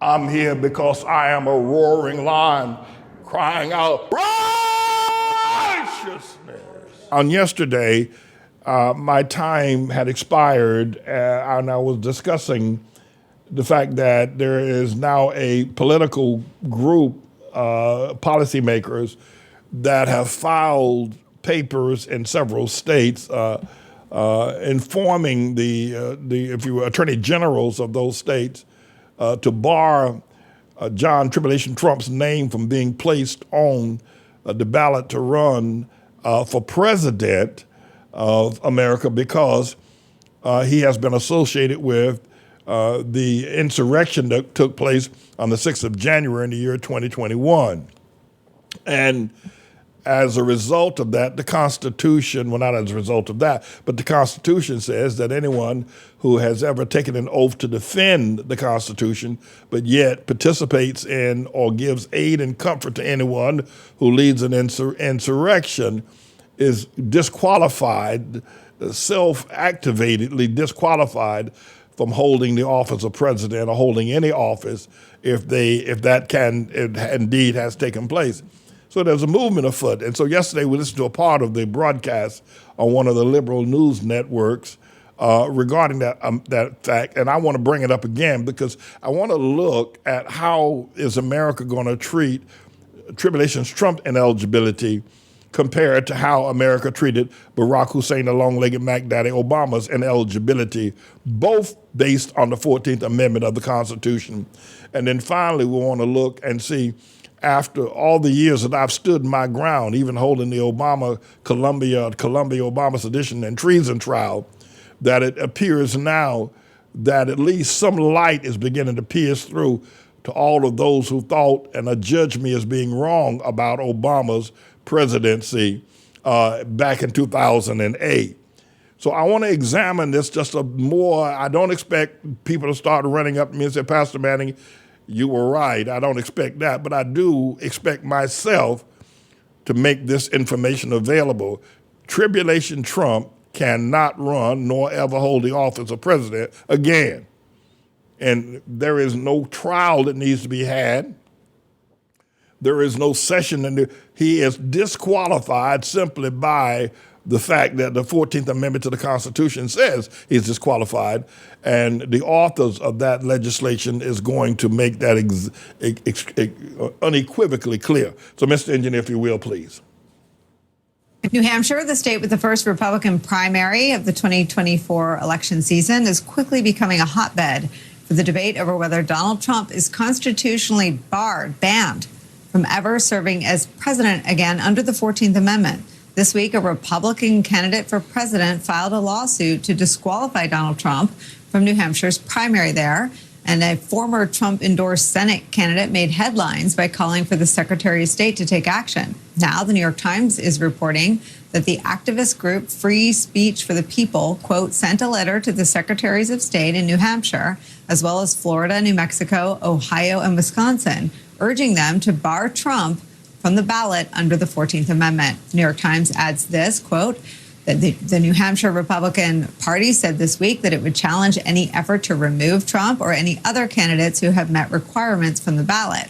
I'm here because I am a roaring lion crying out righteousness. On yesterday, my time had expired, and I was discussing the fact that there is now a political group, policymakers, that have filed papers in several states informing the if you will, attorney generals of those states to bar John Tribulation Trump's name from being placed on the ballot to run for president of America because he has been associated with the insurrection that took place on the 6th of January in the year 2021. And as a result of that, the Constitution, well, not as a result of that, but the Constitution says that anyone who has ever taken an oath to defend the Constitution, but yet participates in or gives aid and comfort to anyone who leads an insurrection is disqualified, self-activatedly disqualified from holding the office of president or holding any office if that indeed has taken place. So there's a movement afoot. And so yesterday we listened to a part of the broadcast on one of the liberal news networks regarding that fact. And I want to bring it up again because I want to look at how is America going to treat Tribulation's Trump ineligibility compared to how America treated Barack Hussein, the long-legged Mac Daddy Obama's ineligibility, both based on the 14th Amendment of the Constitution. And then finally, we want to look and see, after all the years that I've stood my ground, even holding the Columbia-Obama sedition and treason trial, that it appears now that at least some light is beginning to pierce through to all of those who thought and adjudged me as being wrong about Obama's presidency back in 2008. So I want to examine this just more. I don't expect people to start running up to me and say, Pastor Manning, you were right. I don't expect that, but I do expect myself to make this information available. Tribulation Trump cannot run nor ever hold the office of president again. And there is no trial that needs to be had. There is no session, and he is disqualified simply by the fact that the 14th Amendment to the Constitution says he's disqualified, and the authors of that legislation is going to make that unequivocally clear. So, Mr. Engineer, if you will, please. New Hampshire, the state with the first Republican primary of the 2024 election season, is quickly becoming a hotbed for the debate over whether Donald Trump is constitutionally banned from ever serving as president again under the 14th Amendment. This week, a Republican candidate for president filed a lawsuit to disqualify Donald Trump from New Hampshire's primary there. And a former Trump-endorsed Senate candidate made headlines by calling for the Secretary of State to take action. Now, the New York Times is reporting that the activist group Free Speech for the People, quote, sent a letter to the Secretaries of State in New Hampshire, as well as Florida, New Mexico, Ohio, and Wisconsin, urging them to bar Trump from the ballot under the 14th Amendment. New York Times adds this, quote, that the New Hampshire Republican Party said this week that it would challenge any effort to remove Trump or any other candidates who have met requirements from the ballot.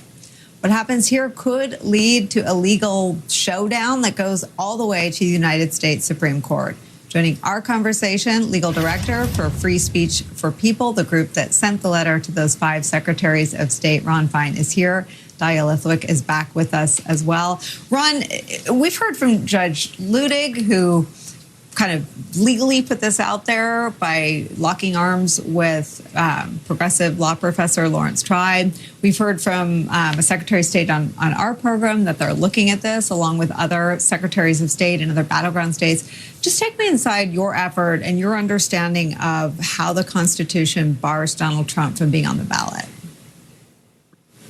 What happens here could lead to a legal showdown that goes all the way to the United States Supreme Court. Joining our conversation, legal director for Free Speech for People, the group that sent the letter to those 5 secretaries of state. Ron Fine is here. Dahlia Lithwick is back with us as well. Ron, we've heard from Judge Ludig, who kind of legally put this out there by locking arms with progressive law professor Lawrence Tribe. We've heard from a Secretary of State on our program that they're looking at this along with other secretaries of state and other battleground states. Just take me inside your effort and your understanding of how the Constitution bars Donald Trump from being on the ballot.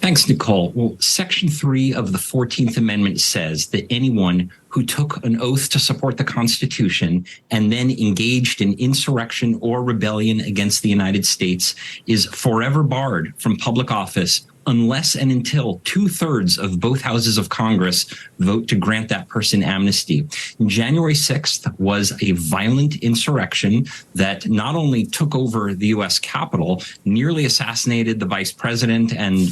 Thanks, Nicole. Well, Section 3 of the 14th Amendment says that anyone who took an oath to support the Constitution and then engaged in insurrection or rebellion against the United States is forever barred from public office unless and until 2/3 of both houses of Congress vote to grant that person amnesty. January 6th was a violent insurrection that not only took over the U.S. Capitol, nearly assassinated the vice president and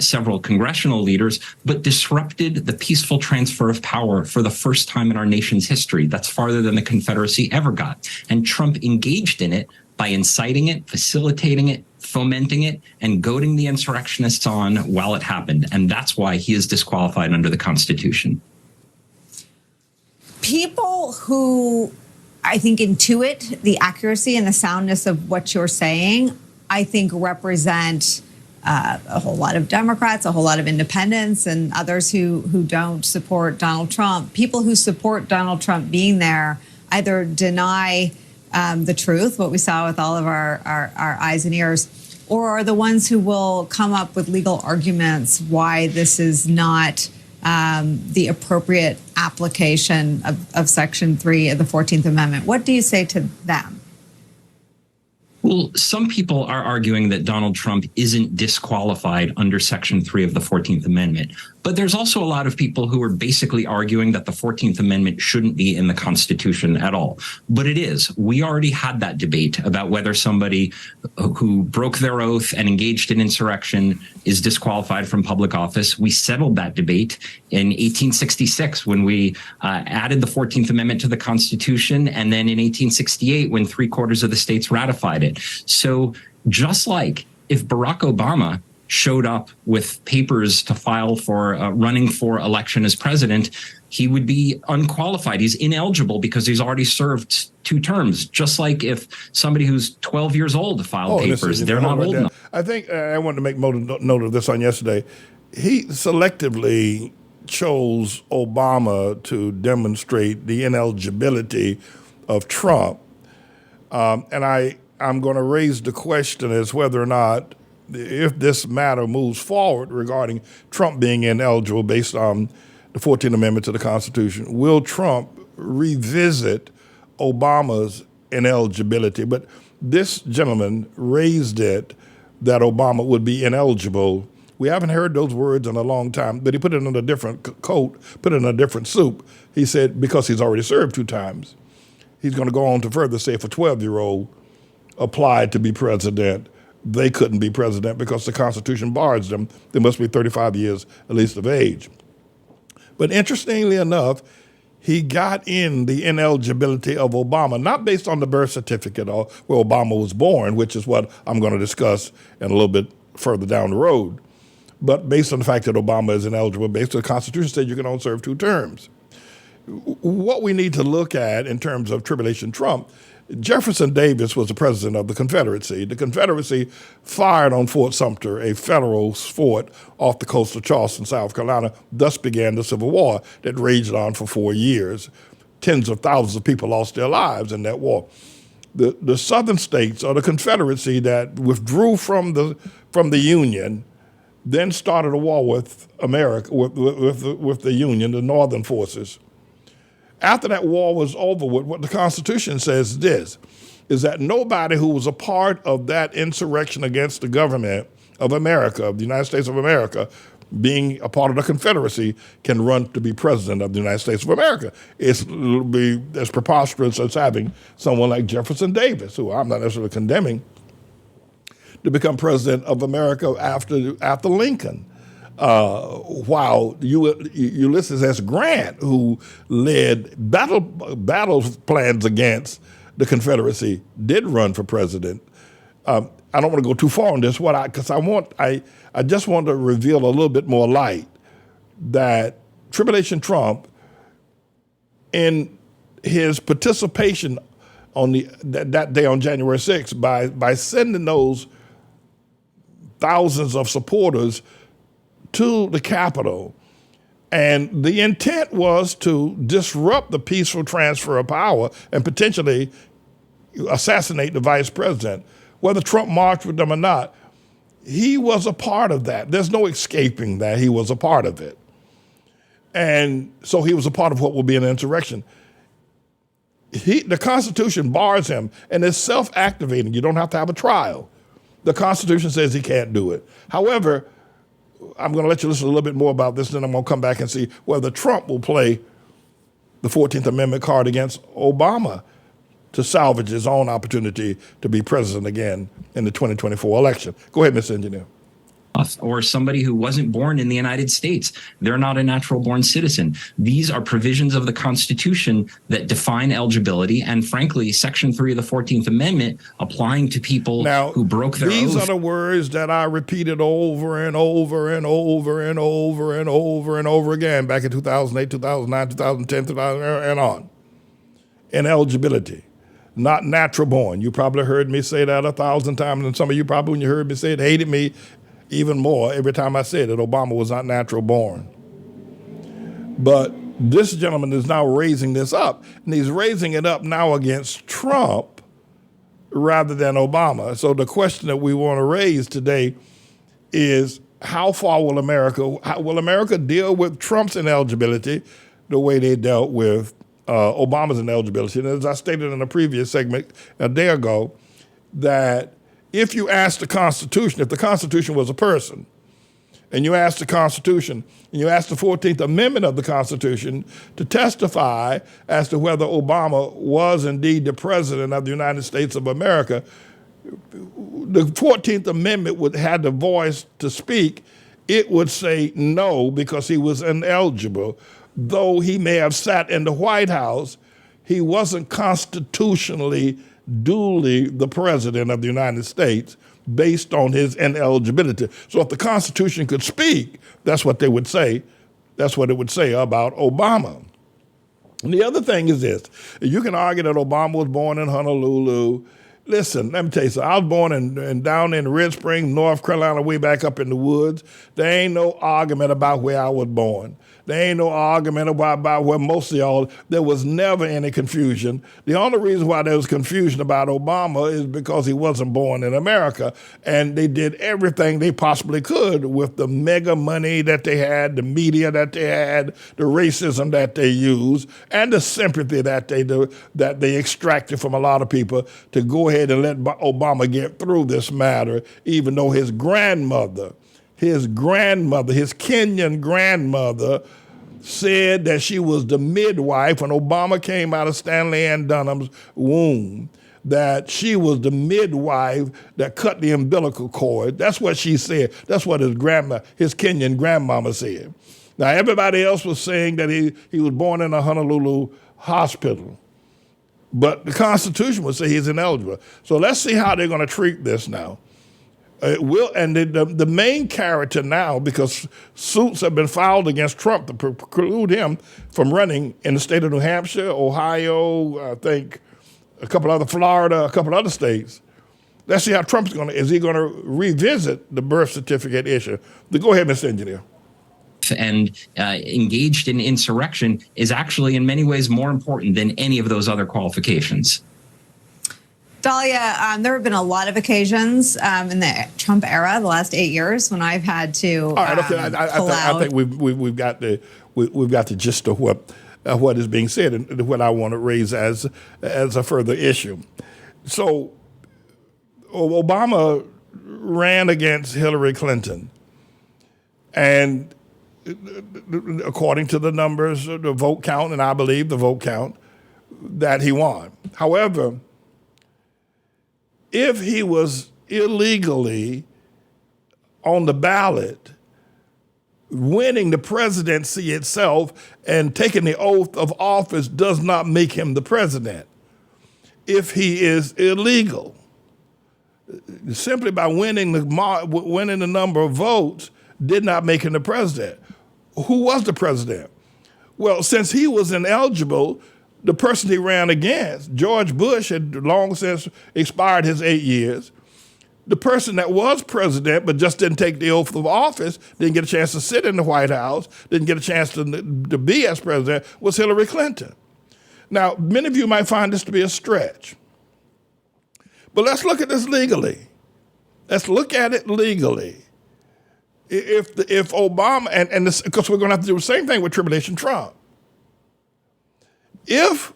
several congressional leaders, but disrupted the peaceful transfer of power for the first time in our nation's history. That's farther than the Confederacy ever got. And Trump engaged in it by inciting it, facilitating it, fomenting it, and goading the insurrectionists on while it happened. And that's why he is disqualified under the Constitution. People who, I think, intuit the accuracy and the soundness of what you're saying, I think represent a whole lot of Democrats, a whole lot of independents, and others who don't support Donald Trump. People who support Donald Trump being there either deny the truth, what we saw with all of our eyes and ears, or are the ones who will come up with legal arguments why this is not the appropriate application of Section 3 of the 14th Amendment. What do you say to them? Well, some people are arguing that Donald Trump isn't disqualified under Section 3 of the 14th Amendment. But there's also a lot of people who are basically arguing that the 14th Amendment shouldn't be in the Constitution at all. But it is. We already had that debate about whether somebody who broke their oath and engaged in insurrection is disqualified from public office. We settled that debate in 1866 when we added the 14th Amendment to the Constitution, and then in 1868 when 3/4 of the states ratified it. So just like if Barack Obama showed up with papers to file for running for election as president, he would be unqualified. He's ineligible because he's already served 2 terms. Just like if somebody who's 12 years old filed papers, they're not old enough. I think I wanted to make note of this on yesterday. He selectively chose Obama to demonstrate the ineligibility of Trump. And I'm going to raise the question as whether or not, if this matter moves forward regarding Trump being ineligible based on the 14th Amendment to the Constitution, will Trump revisit Obama's ineligibility? But this gentleman raised it that Obama would be ineligible. We haven't heard those words in a long time, but he put it in a different coat, put it in a different soup. He said because he's already served 2 times. He's going to go on to further say if a 12-year-old applied to be president, they couldn't be president because the Constitution bars them. They must be 35 years at least of age. But interestingly enough, he got in the ineligibility of Obama, not based on the birth certificate or where Obama was born, which is what I'm going to discuss in a little bit further down the road, but based on the fact that Obama is ineligible, based on the Constitution said you can only serve 2 terms. What we need to look at in terms of Tribulation Trump, Jefferson Davis was the president of the Confederacy. The Confederacy fired on Fort Sumter, a federal fort off the coast of Charleston, South Carolina. Thus began the Civil War that raged on for 4 years. Tens of thousands of people lost their lives in that war. The southern states, or the Confederacy that withdrew from the Union, then started a war with America, with the Union, the northern forces. After that war was over with, what the Constitution says is that nobody who was a part of that insurrection against the government of America, of the United States of America, being a part of the Confederacy, can run to be president of the United States of America. It'll be as preposterous as having someone like Jefferson Davis, who I'm not necessarily condemning, to become president of America after Lincoln. While Ulysses S. Grant, who led battle plans against the Confederacy, did run for president. I don't want to go too far on this, because I just want to reveal a little bit more light that Tribulation Trump, in his participation on that day on January 6th, by sending those thousands of supporters to the Capitol, and the intent was to disrupt the peaceful transfer of power and potentially assassinate the vice president. Whether Trump marched with them or not, he was a part of that. There's no escaping that he was a part of it. And so he was a part of what will be an insurrection. The Constitution bars him, and it's self-activating. You don't have to have a trial. The Constitution says he can't do it. However, I'm going to let you listen a little bit more about this, then I'm going to come back and see whether Trump will play the 14th Amendment card against Obama to salvage his own opportunity to be president again in the 2024 election. Go ahead, Mr. Engineer. Or somebody who wasn't born in the United States. They're not a natural born citizen. These are provisions of the Constitution that define eligibility. And frankly, Section 3 of the 14th Amendment applying to people who broke their oath. These are the words that I repeated over and over and over and over and over and over again back in 2008, 2009, 2010, 2000, and on. Ineligibility. Not natural born. You probably heard me say that 1,000 times, and some of you probably, when you heard me say it, hated me even more every time I said that Obama was not natural born. But this gentleman is now raising this up, and he's raising it up now against Trump rather than Obama. So the question that we want to raise today is, how far will America deal with Trump's ineligibility the way they dealt with Obama's ineligibility? And as I stated in a previous segment a day ago, that if you ask the Constitution, if the Constitution was a person, and you ask the Constitution, and you ask the 14th Amendment of the Constitution to testify as to whether Obama was indeed the president of the United States of America, the 14th Amendment would have the voice to speak. It would say no, because he was ineligible. Though he may have sat in the White House, he wasn't constitutionally duly the president of the United States based on his ineligibility. So if the Constitution could speak, that's what they would say. That's what it would say about Obama. And the other thing is this. You can argue that Obama was born in Honolulu. Listen, let me tell you something. I was born down in Red Springs, North Carolina, way back up in the woods. There ain't no argument about where I was born. There ain't no argument about where most of y'all, there was never any confusion. The only reason why there was confusion about Obama is because he wasn't born in America, and they did everything they possibly could with the mega money that they had, the media that they had, the racism that they used, and the sympathy that they extracted from a lot of people to go ahead and let Obama get through this matter, even though his grandmother, his Kenyan grandmother, said that she was the midwife when Obama came out of Stanley Ann Dunham's womb, that she was the midwife that cut the umbilical cord. That's what she said. That's what his Kenyan grandmama said. Now, everybody else was saying that he was born in a Honolulu hospital. But the Constitution would say he's ineligible. So let's see how they're going to treat this now. The main character now, because suits have been filed against Trump to preclude him from running in the state of New Hampshire, Ohio, I think a couple other Florida, a couple other states. Let's see how Trump's is he going to revisit the birth certificate issue? Go ahead, Mr. Engineer. And engaged in insurrection is actually in many ways more important than any of those other qualifications. Dahlia, there have been a lot of occasions in the Trump era, the last 8 years, when I've had to All right, okay. I think we've got the gist of what is being said and what I want to raise as a further issue. So Obama ran against Hillary Clinton, and according to the numbers, the vote count, and I believe the vote count, that he won. However, if he was illegally on the ballot, winning the presidency itself and taking the oath of office does not make him the president. If he is illegal, simply by winning the number of votes did not make him the president. Who was the president? Well, since he was ineligible, the person he ran against, George Bush, had long since expired his 8 years. The person that was president but just didn't take the oath of office, didn't get a chance to sit in the White House, didn't get a chance to be as president, was Hillary Clinton. Now, many of you might find this to be a stretch. But let's look at this legally. Let's look at it legally. If Obama, and this, because we're going to have to do the same thing with Tribulation Trump. If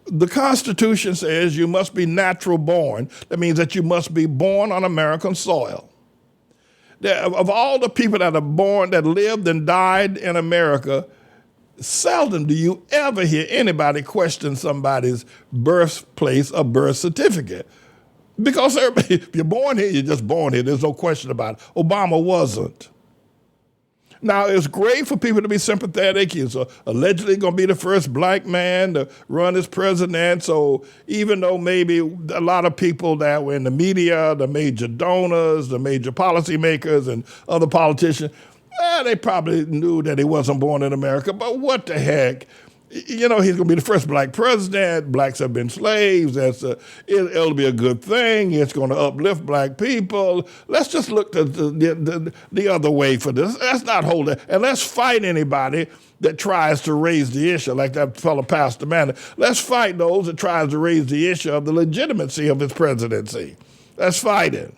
the Constitution says you must be natural born, that means that you must be born on American soil. Of all the people that are born, that lived and died in America, seldom do you ever hear anybody question somebody's birthplace or birth certificate. Because if you're born here, you're just born here. There's no question about it. Obama wasn't. Now, it's great for people to be sympathetic. He's allegedly going to be the first black man to run as president. So even though maybe a lot of people that were in the media, the major donors, the major policymakers, and other politicians, they probably knew that he wasn't born in America. But what the heck? You know, he's going to be the first black president. Blacks have been slaves. It'll be a good thing. It's going to uplift black people. Let's just look the other way for this. Let's not hold it. And let's fight anybody that tries to raise the issue, like that fellow Pastor Manning. Let's fight those that tries to raise the issue of the legitimacy of his presidency. Let's fight it.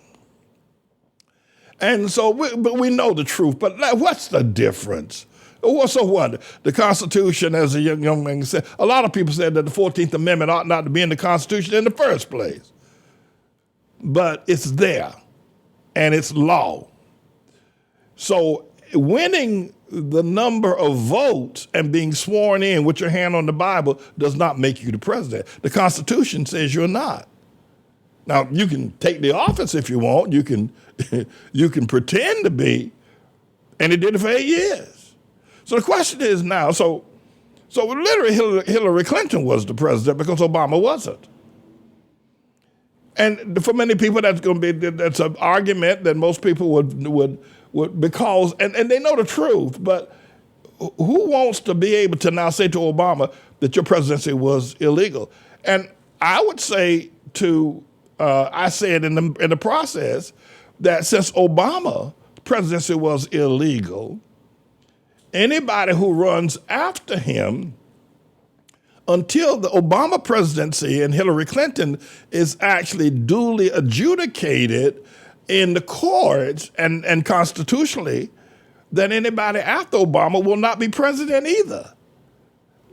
And so, but we know the truth. But what's the difference? So what? The Constitution, as a young man said, a lot of people said that the 14th Amendment ought not to be in the Constitution in the first place. But it's there, and it's law. So winning the number of votes and being sworn in with your hand on the Bible does not make you the president. The Constitution says you're not. Now, you can take the office if you want. You can you can pretend to be, and he did it for 8 years. So the question is now, so literally Hillary Clinton was the president because Obama wasn't. And for many people, that's an argument that most people would because, and they know the truth, but who wants to be able to now say to Obama that your presidency was illegal? And I would say I said in the process that since Obama presidency was illegal, anybody who runs after him until the Obama presidency and Hillary Clinton is actually duly adjudicated in the courts and constitutionally, then anybody after Obama will not be president either.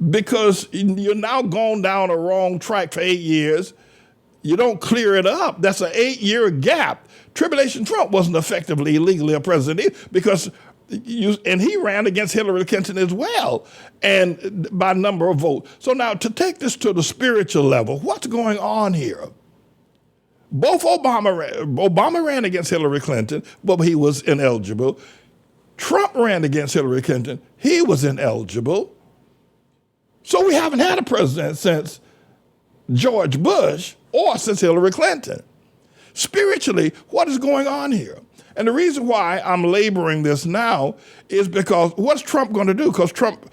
Because you're now gone down a wrong track for 8 years. You don't clear it up. That's an 8-year gap. Tribulation Trump wasn't effectively legally a president either because and he ran against Hillary Clinton as well, and by number of votes. So now to take this to the spiritual level, what's going on here? Both Obama ran against Hillary Clinton, but he was ineligible. Trump ran against Hillary Clinton. He was ineligible. So we haven't had a president since George Bush or since Hillary Clinton. Spiritually, what is going on here? And the reason why I'm laboring this now is because what's Trump going to do? Because Trump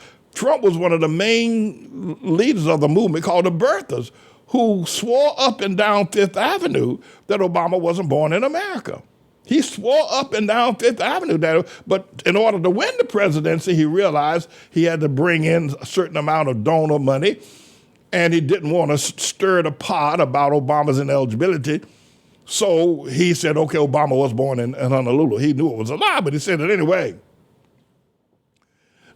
was one of the main leaders of the movement called the Birthers, who swore up and down Fifth Avenue that Obama wasn't born in America. He swore up and down Fifth Avenue but in order to win the presidency, he realized he had to bring in a certain amount of donor money, and he didn't want to stir the pot about Obama's ineligibility. So he said, okay, Obama was born in Honolulu. He knew it was a lie, but he said it anyway.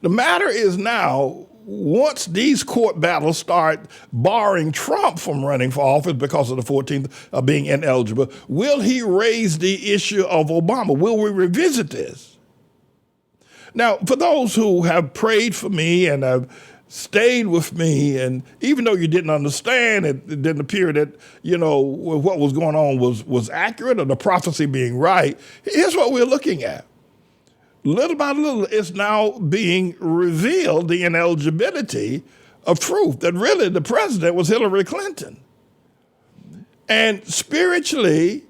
The matter is now, once these court battles start barring Trump from running for office because of the 14th being ineligible, will he raise the issue of Obama? Will we revisit this? Now, for those who have prayed for me and have stayed with me, and even though you didn't understand, it didn't appear that, what was going on was accurate or the prophecy being right, here's what we're looking at. Little by little, it's now being revealed, the ineligibility of truth, that really the president was Hillary Clinton. And spiritually,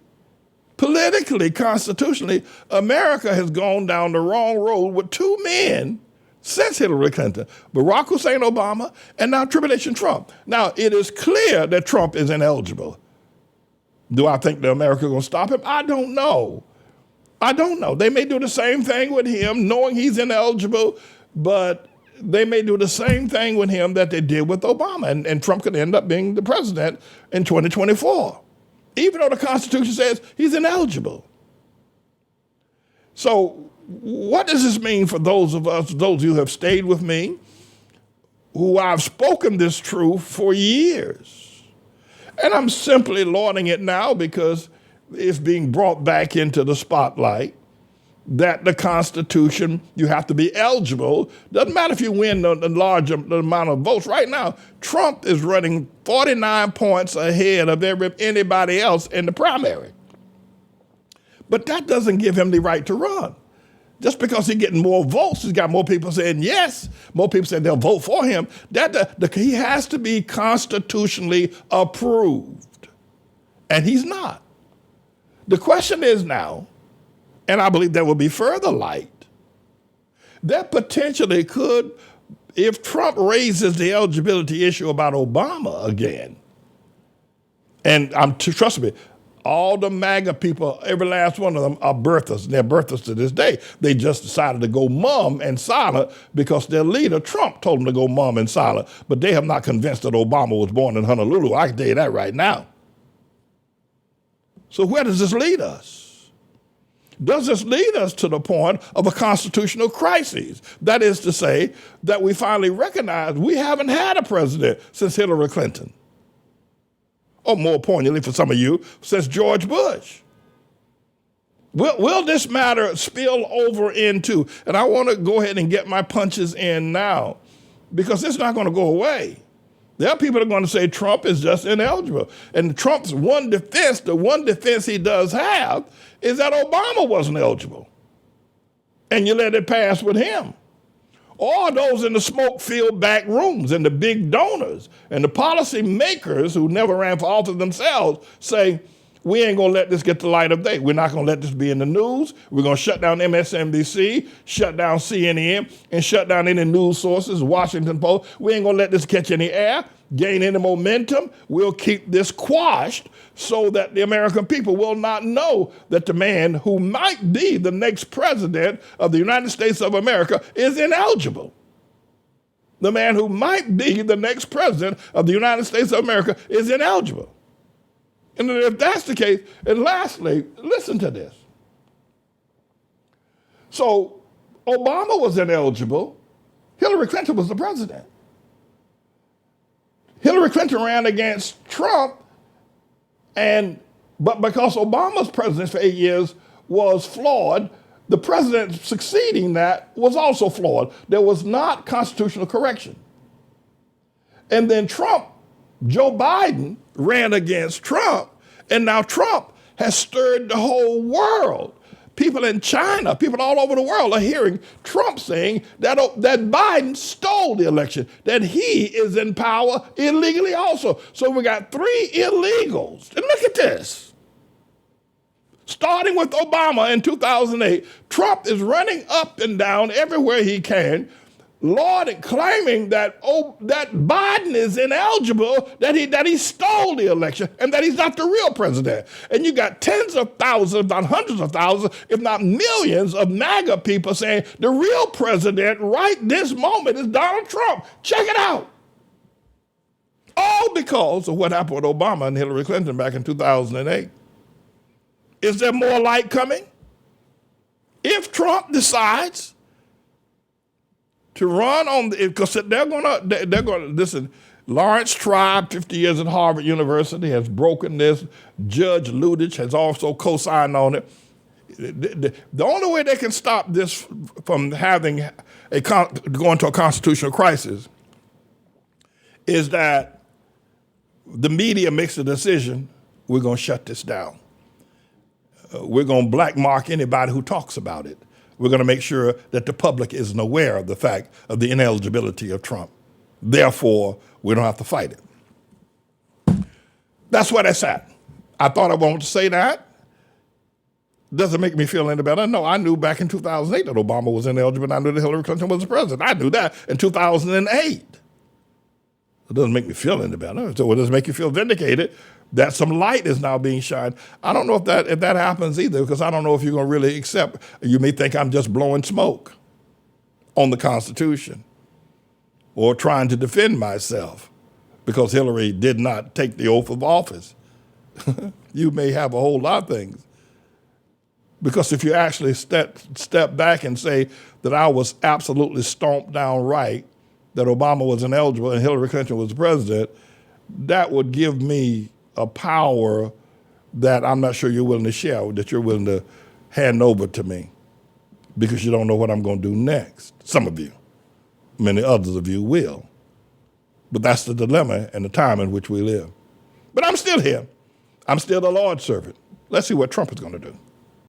politically, constitutionally, America has gone down the wrong road with two men since Hillary Clinton, Barack Hussein Obama, and now Tribulation Trump. Now, it is clear that Trump is ineligible. Do I think that America is going to stop him? I don't know. They may do the same thing with him, knowing he's ineligible, but they may do the same thing with him that they did with Obama, and Trump could end up being the president in 2024, even though the Constitution says he's ineligible. So what does this mean for those of us, those who have stayed with me, who I've spoken this truth for years? And I'm simply lauding it now because it's being brought back into the spotlight. that the Constitution, you have to be eligible. Doesn't matter if you win the large amount of votes. Right now, Trump is running 49 points ahead of anybody else in the primary. But that doesn't give him the right to run. Just because he's getting more votes, he's got more people saying yes, more people saying they'll vote for him, he has to be constitutionally approved. And he's not. The question is now, and I believe there will be further light, that potentially could, if Trump raises the eligibility issue about Obama again, and trust me, all the MAGA people, every last one of them are birthers, and they're birthers to this day. They just decided to go mum and silent because their leader, Trump, told them to go mum and silent, but they have not convinced that Obama was born in Honolulu. I can tell you that right now. So where does this lead us? Does this lead us to the point of a constitutional crisis? That is to say, that we finally recognize we haven't had a president since Hillary Clinton. Or more poignantly for some of you, since George Bush. Will this matter spill over into, and I want to go ahead and get my punches in now, because it's not going to go away. There are people that are going to say Trump is just ineligible. And Trump's one defense, the one defense he does have, is that Obama wasn't eligible. And you let it pass with him. Or those in the smoke-filled back rooms and the big donors and the policy makers who never ran for office themselves say, we ain't going to let this get the light of day. We're not going to let this be in the news. We're going to shut down MSNBC, shut down CNN, and shut down any news sources, Washington Post. We ain't going to let this catch any air, gain any momentum. We'll keep this quashed so that the American people will not know that the man who might be the next president of the United States of America is ineligible. The man who might be the next president of the United States of America is ineligible. And if that's the case, and lastly, listen to this. So Obama was ineligible. Hillary Clinton was the president. Hillary Clinton ran against Trump, but because Obama's presidency for 8 years was flawed, the president succeeding that was also flawed. There was not constitutional correction. And then Joe Biden ran against Trump, and now Trump has stirred the whole world. People in China, people all over the world are hearing Trump saying that Biden stole the election, that he is in power illegally also. So we got 3 illegals. And look at this. Starting with Obama in 2008, Trump is running up and down everywhere he can, claiming that Biden is ineligible, that he stole the election, and that he's not the real president. And you got tens of thousands, not hundreds of thousands, if not millions of MAGA people saying the real president right this moment is Donald Trump. Check it out. All because of what happened with Obama and Hillary Clinton back in 2008. Is there more light coming? If Trump decides to run on because they're going to listen. Lawrence Tribe, 50 years at Harvard University, has broken this. Judge Lutich has also co-signed on it. The only way they can stop this from having going to a constitutional crisis is that the media makes a decision. We're going to shut this down. We're going to black mark anybody who talks about it. We're going to make sure that the public isn't aware of the fact of the ineligibility of Trump. Therefore, we don't have to fight it. That's where that's at. I thought I wanted to say that. Doesn't make me feel any better. No, I knew back in 2008 that Obama was ineligible, and I knew that Hillary Clinton was the president. I knew that in 2008. It doesn't make me feel any better. So it doesn't make you feel vindicated that some light is now being shined. I don't know if that happens either, because I don't know if you're going to really accept. You may think I'm just blowing smoke on the Constitution or trying to defend myself because Hillary did not take the oath of office. You may have a whole lot of things. Because if you actually step back and say that I was absolutely stomped down right, that Obama was ineligible and Hillary Clinton was the president, that would give me a power that I'm not sure you're willing to share, that you're willing to hand over to me. because you don't know what I'm going to do next. Some of you, many others of you will. But that's the dilemma and the time in which we live. But I'm still here. I'm still the Lord's servant. Let's see what Trump is going to do.